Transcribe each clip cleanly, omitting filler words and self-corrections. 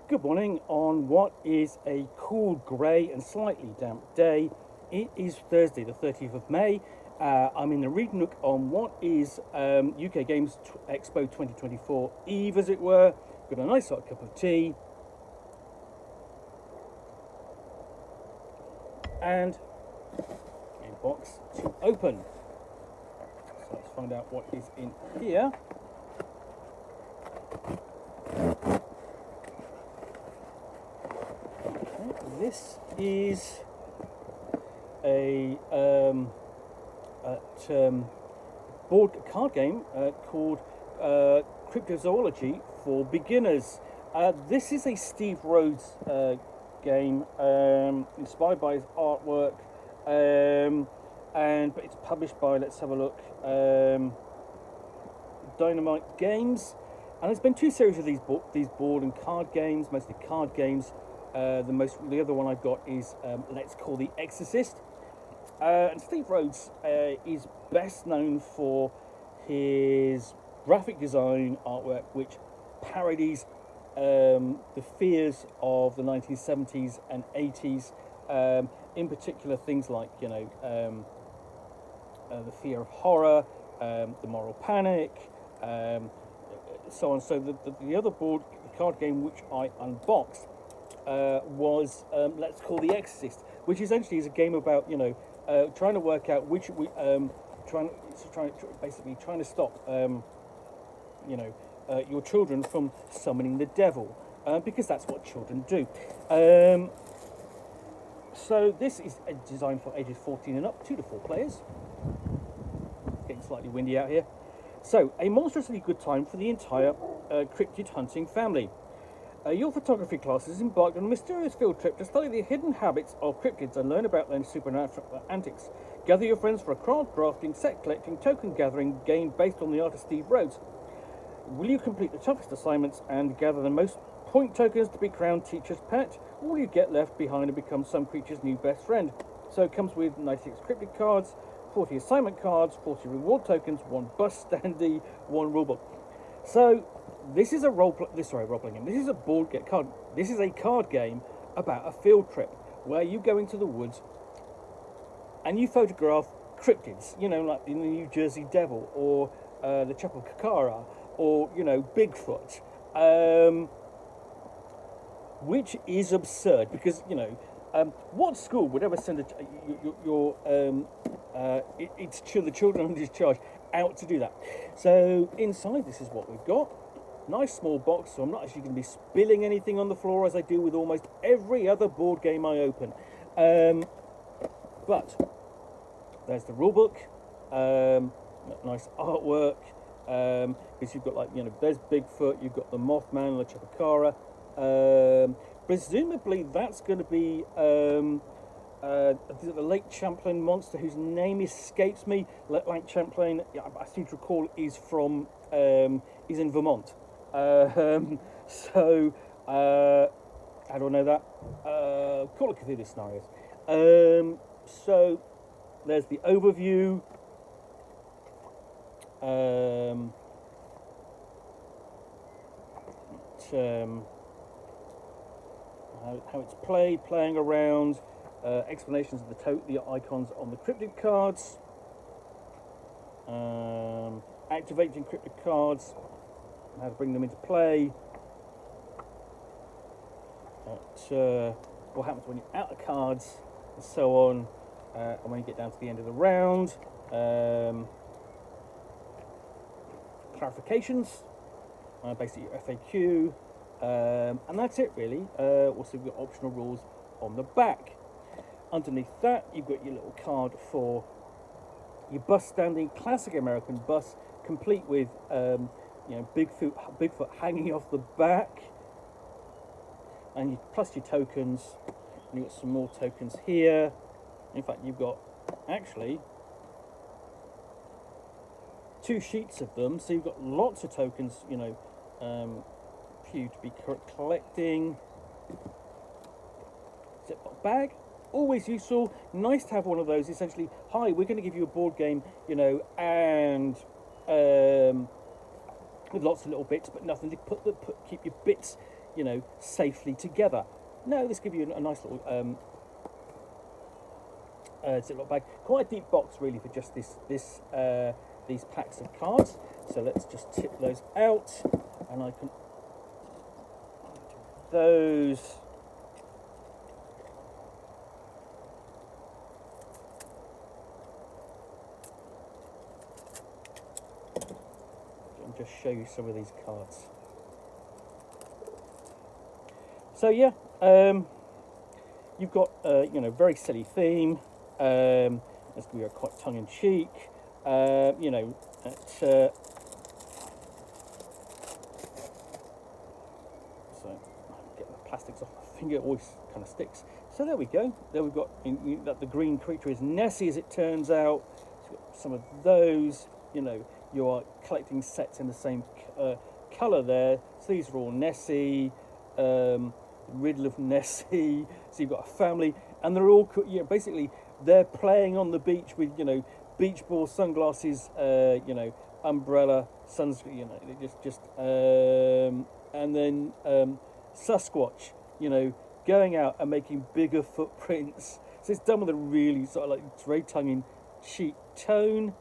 Good morning on what is a cool, grey and slightly damp day. It is Thursday the 30th of May. I'm in the Read Nook on what is UK Games Expo 2024 Eve, as it were. Got a nice hot cup of tea. And a box to open. So let's find out what is in here. This is a board card game called Cryptozoology for beginners. This is a Steve Rhodes game inspired by his artwork, but it's published by, let's have a look, Dynamite Games, and there's been two series of these board and card games, mostly card games. The other one I've got is Let's Call the Exorcist. And Steve Rhodes is best known for his graphic design artwork, which parodies the fears of the 1970s and 80s. In particular, things like the fear of horror, the moral panic, so on. So the other card game which I unboxed was Let's Call the Exorcist, which essentially is a game about trying to work out which trying to stop your children from summoning the devil, because that's what children do. So this is designed for ages 14 and up, 2 to 4 players. It's getting slightly windy out here. So a monstrously good time for the entire cryptid hunting family. Your photography class has embarked on a mysterious field trip to study the hidden habits of cryptids and learn about their supernatural antics. Gather your friends for a card drafting, set collecting, token gathering game based on the art of Steve Rhodes. Will you complete the toughest assignments and gather the most point tokens to be crowned teacher's pet? Or will you get left behind and become some creature's new best friend? So it comes with 96 cryptid cards, 40 assignment cards, 40 reward tokens, 1 bus standee, 1 rulebook. So this is a role-playing game. This is a board game card. This is a card game about a field trip where you go into the woods and you photograph cryptids. Like the New Jersey Devil or the Chupacabra or Bigfoot, which is absurd because what school would ever send the children under his charge out to do that? So inside, this is what we've got. Nice small box, so I'm not actually going to be spilling anything on the floor as I do with almost every other board game I open. But there's the rulebook, nice artwork, because you've got there's Bigfoot, you've got the Mothman and the Chupacabra. Presumably that's going to be the Lake Champlain monster whose name escapes me. Lake Champlain, I seem to recall, is in Vermont. So how do I know that? Call it through the scenarios. So there's the overview. How it's playing around, explanations of the icons on the cryptid cards, activating cryptid cards, how to bring them into play, what happens when you're out of cards, and so on, and when you get down to the end of the round, clarifications, basically your FAQ, and that's it really. Also we've got optional rules on the back. Underneath that you've got your little card for your bus standing, classic American bus, complete with Bigfoot hanging off the back, and plus your tokens. And you've got some more tokens here. In fact, you've got actually 2 sheets of them, so you've got lots of tokens, for you to be collecting. Ziploc bag, always useful. Nice to have one of those. Essentially, hi, we're going to give you a board game, and with lots of little bits, but nothing to keep your bits, you know, safely together. No, this gives you a nice little Ziploc bag. Quite a deep box, really, for just these packs of cards. So let's just tip those out, and I can those. And just show you some of these cards. So yeah, you've got you know, very silly theme. It's going to be quite tongue-in-cheek. You know, so get the plastics off my finger. It always kind of sticks. So there we go. There we've got that the green creature is Nessie, as it turns out. So you've got some of those. You know, you are collecting sets in the same colour there. So these are all Nessie. Riddle of Nessie. So you've got a family, and they're all, you know, basically they're playing on the beach with, you know, beach ball, sunglasses, you know, umbrella, sunscreen, you know, and then Sasquatch, you know, going out and making bigger footprints. So it's done with a really sort of like, it's very tongue-in-cheek tone.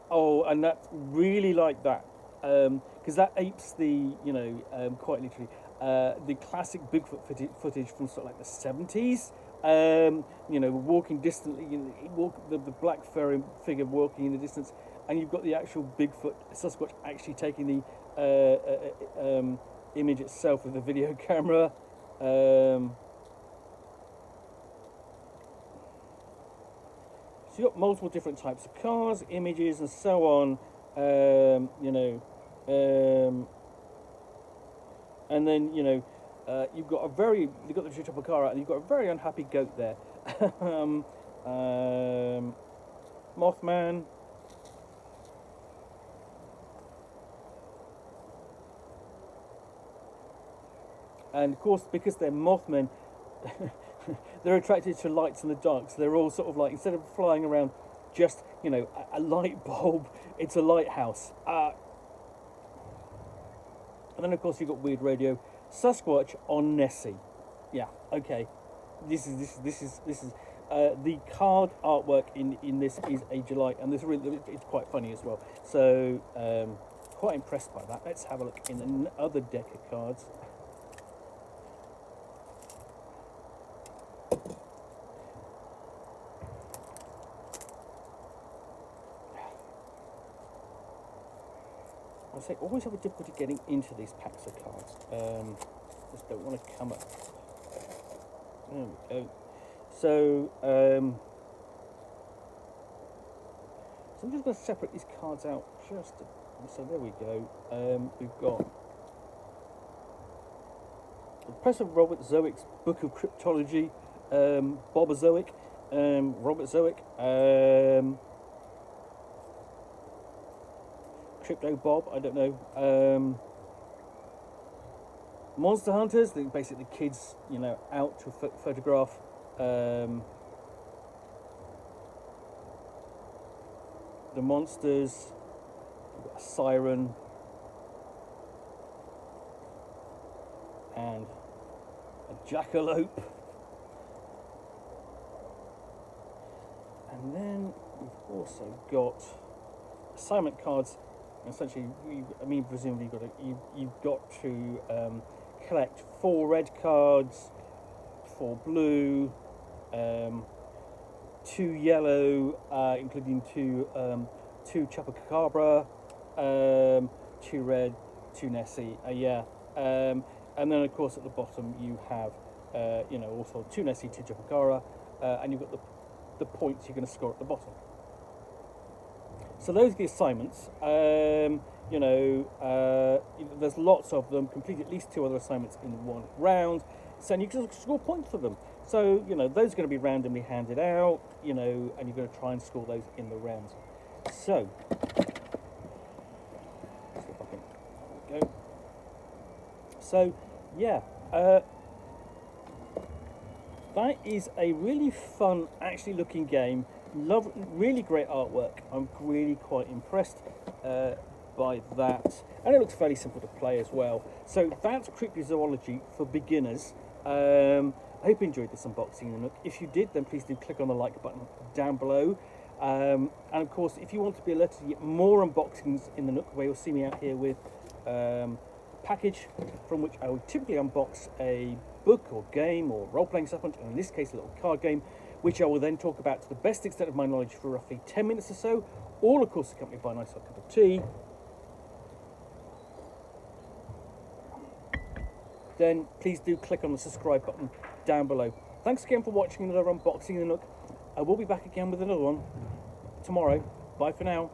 Oh, and that's really like that. Because that apes the, you know, quite literally, the classic Bigfoot footage from sort of like the 70s. You know, walking distantly, you know, the black furry figure walking in the distance, and you've got the actual Bigfoot Sasquatch actually taking the image itself with the video camera. So you've got multiple different types of cars, images, and so on. You know, and then, you know, you've got the Chupacabra, and you've got a very unhappy goat there. Mothman. And of course, because they're Mothmen, they're attracted to lights in the dark. So they're all sort of like, instead of flying around just, you know, a light bulb, it's a lighthouse. And then of course you've got Weird Radio, Sasquatch on Nessie. Yeah, okay. This is the card artwork in this is a delight, and this really, it's quite funny as well. So quite impressed by that. Let's have a look in another deck of cards. I say always have a difficulty getting into these packs of cards. Just don't want to come up. There we go. So, so I'm just going to separate these cards out so there we go. We've got Professor Robert Zoic's Book of Cryptology, Bobozoic, Robert Zoic, Crypto Bob, I don't know. Monster Hunters, basically kids, you know, out to photograph. The monsters. We've got a siren and a jackalope. And then we've also got assignment cards. Essentially, presumably you've got to collect 4 red cards, 4 blue, 2 yellow, including 2 Chupacabra, 2 red, 2 Nessie. And then of course at the bottom you have you know, also 2 Nessie, 2 Chupacabra, and you've got the points you're going to score at the bottom. So those are the assignments. You know, there's lots of them. Complete at least 2 other assignments in one round. So you can score points for them. So, you know, those are going to be randomly handed out, you know, and you're going to try and score those in the rounds. So, let's see if I can, there we go. So, yeah, that is a really fun, actually looking game. Really great artwork. I'm really quite impressed. by that. And it looks fairly simple to play as well. So that's Cryptozoology for beginners. I hope you enjoyed this unboxing, the Nook. If you did, then please do click on the like button down below. And of course, if you want to be alerted to get more unboxings in the Nook, where you'll see me out here with a package from which I would typically unbox a book or game or role-playing supplement, and in this case a little card game, which I will then talk about to the best extent of my knowledge for roughly 10 minutes or so, all of course accompanied by a nice hot cup of tea. Then please do click on the subscribe button down below. Thanks again for watching another unboxing in the Nook. I will be back again with another one tomorrow. Bye for now.